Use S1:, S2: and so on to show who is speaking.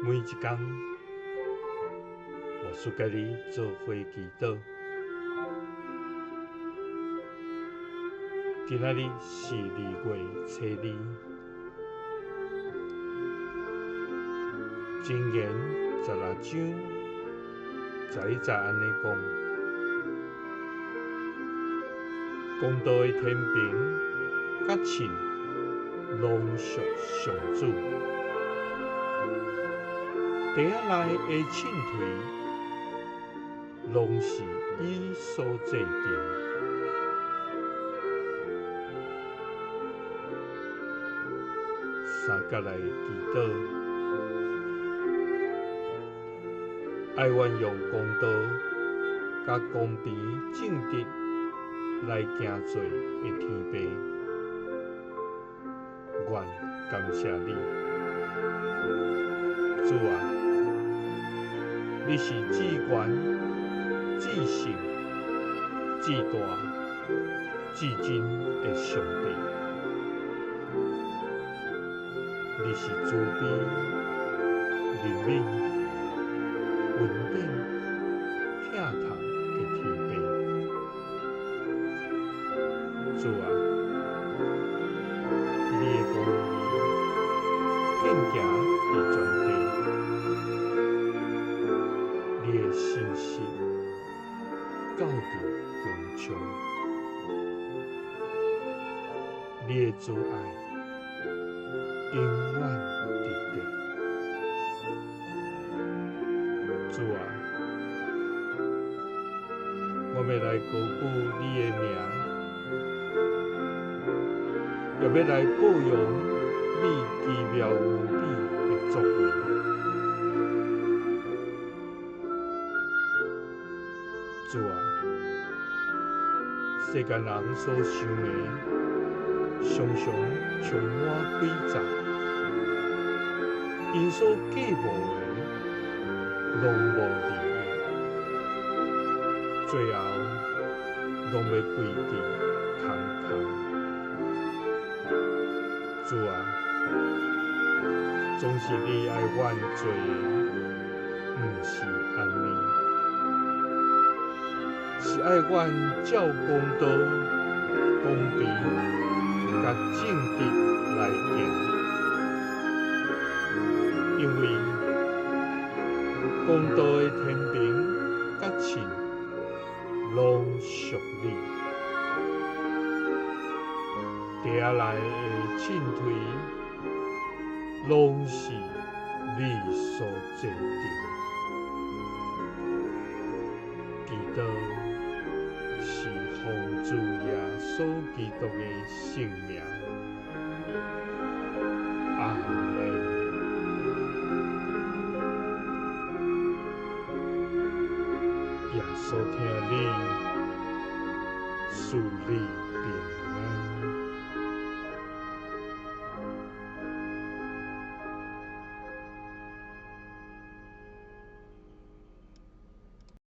S1: 每一天，我需甲你做伙祈祷。今仔日是2月初2，箴言16章11节安尼讲：公道的天平甲秤拢属上主，地仔内的秤槌拢是伊所制定。三角来祈祷，爱愿用公道、甲公平正直来行做的天父，愿感谢你，主啊！你是至权、至圣、至大、至真的上帝。你是慈悲、怜悯、稳定、疼痛的天父，主啊！你的公义遍行伫全地，你的信实到伫穹苍，你的慈爱永远伫地，主啊！我要来高举你的名，也要来保养你奇妙无比的作为。主啊！世间人所想的，常常充满诡诈。因所计谋的，拢无利益，最后拢要归伫空空。主啊，总是你爱阮做的，毋是安尼，是爱阮照公道、公平、甲正直来行。因为公道的天平甲秤拢属你，地仔内的秤槌拢是你所制定。祈禱是奉主耶穌基督的聖名，阿們。耶穌聽你，賜你平